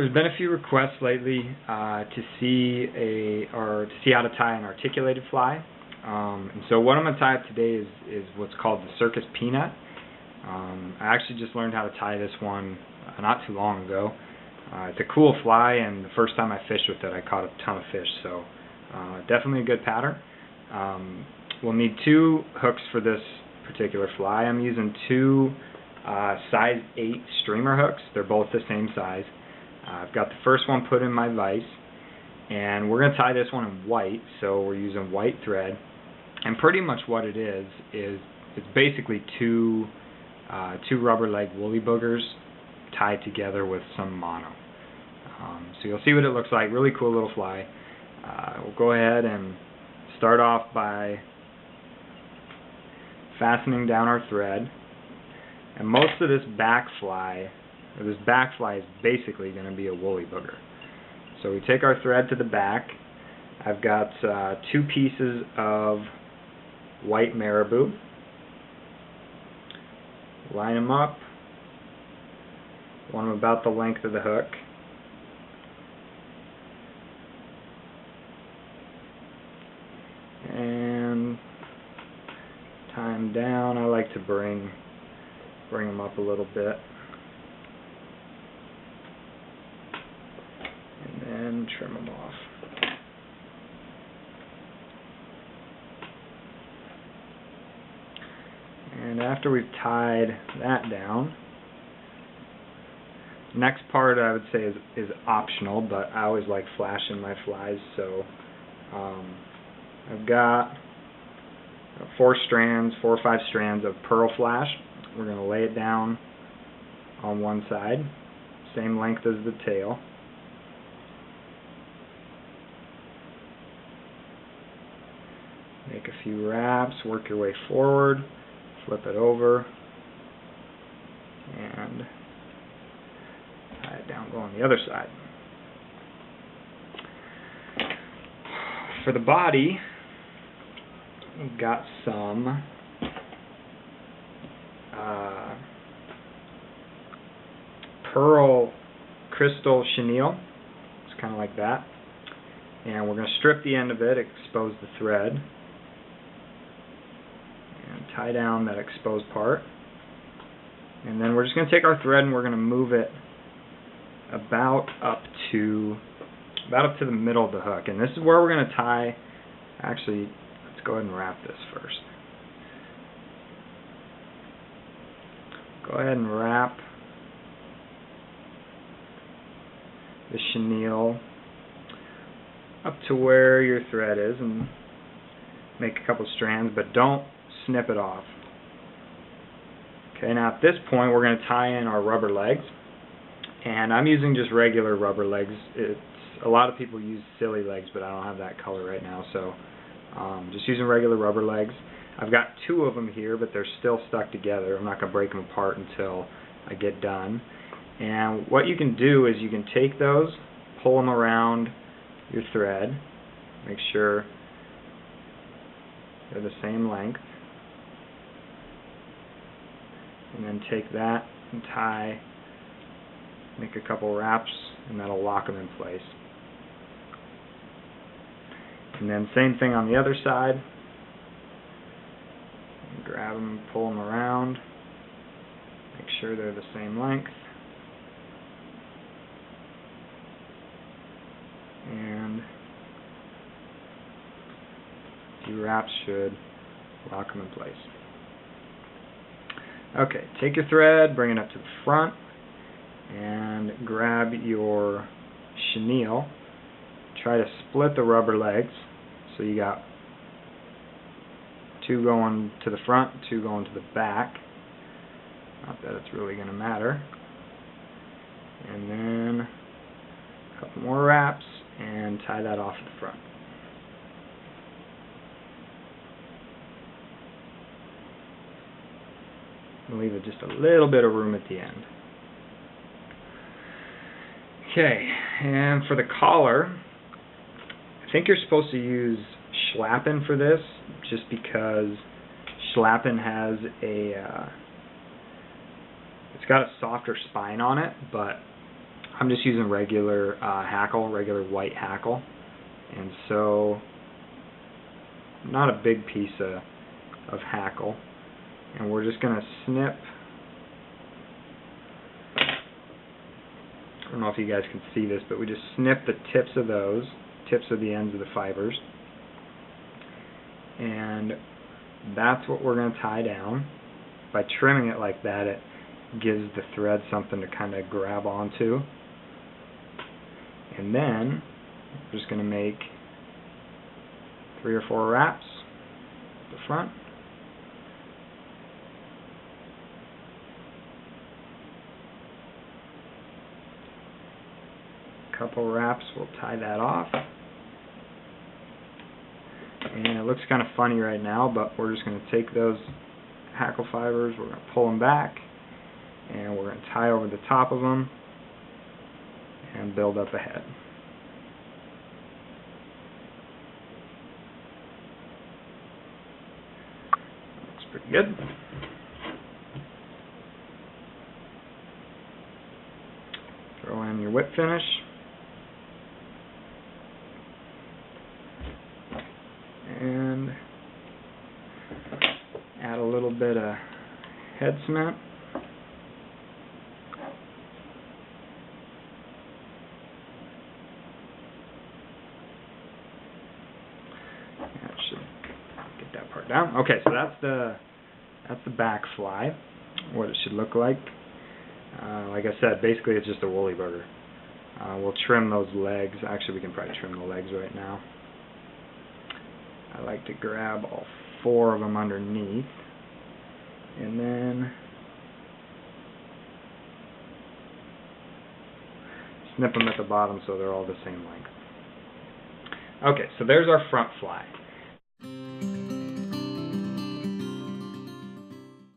There's been a few requests lately to see how to tie an articulated fly. And so what I'm going to tie up today is what's called the Circus peanut. I actually just learned how to tie this one not too long ago. It's a cool fly, and the first time I fished with it I caught a ton of fish, so definitely a good pattern. We'll need 2 hooks for this particular fly. I'm using 2 size 8 streamer hooks. They're both the same size. I've got the first one put in my vise, and we're going to tie this one in white, so we're using white thread. And pretty much what it is it's basically two rubber leg woolly boogers tied together with some mono. So you'll see what it looks like. Really cool little fly. We'll go ahead and start off by fastening down our thread. And most of this back fly is basically going to be a woolly booger. So we take our thread to the back. I've got 2 pieces of white marabou. Line them up. Want them about the length of the hook. And tie them down. I like to bring them up a little bit. And then trim them off. And after we've tied that down, next part I would say is optional, but I always like flashing my flies, so I've got 4 or 5 strands of pearl flash. We're going to lay it down on one side, same length as the tail. Make a few wraps, work your way forward, flip it over, and tie it down, go on the other side. For the body, we've got some pearl crystal chenille. It's kind of like that. And we're going to strip the end of it, expose the thread, and tie down that exposed part. And then we're just going to take our thread and we're going to move it about up to the middle of the hook. And this is where we're going to tie. Actually, let's go ahead and wrap this first. Go ahead and wrap the chenille up to where your thread is and make a couple strands, but don't snip it off. Okay, now at this point we're going to tie in our rubber legs, and I'm using just regular rubber legs. A lot of people use silly legs, but I don't have that color right now, so just using regular rubber legs. I've got 2 of them here, but they're still stuck together. I'm not going to break them apart until I get done. And what you can do is you can take those, pull them around your thread, make sure they're the same length, and then take that and tie, make a couple wraps, and that'll lock them in place. And then same thing on the other side. Grab them, pull them around, make sure they're the same length, and a few wraps should lock them in place. Okay, take your thread, bring it up to the front, and grab your chenille. Try to split the rubber legs, so you got 2 going to the front, 2 going to the back. Not that it's really going to matter. And then a couple more wraps and tie that off at the front. And leave it just a little bit of room at the end. Okay, and for the collar, I think you're supposed to use schlappen for this, just because schlappen has it's got a softer spine on it, but I'm just using regular hackle, regular white hackle, and so not a big piece of hackle, and we're just going to snip. I don't know if you guys can see this, but we just snip the tips of those, tips of the ends of the fibers, and that's what we're going to tie down. By trimming it like that, it gives the thread something to kind of grab onto. And then we're just going to make 3 or 4 wraps at the front. Couple wraps, we'll tie that off. And it looks kind of funny right now, but we're just going to take those hackle fibers, we're going to pull them back, and we're going to tie over the top of them and build up a head. Looks pretty good. Throw in your whip finish. And add a little bit of head cement. That should get that part down. Okay, so that's the back fly, what it should look like. Like I said, basically it's just a woolly burger. We'll trim those legs. Actually, we can probably trim the legs right now. I like to grab all 4 of them underneath, and then snip them at the bottom so they're all the same length. Okay, so there's our front fly.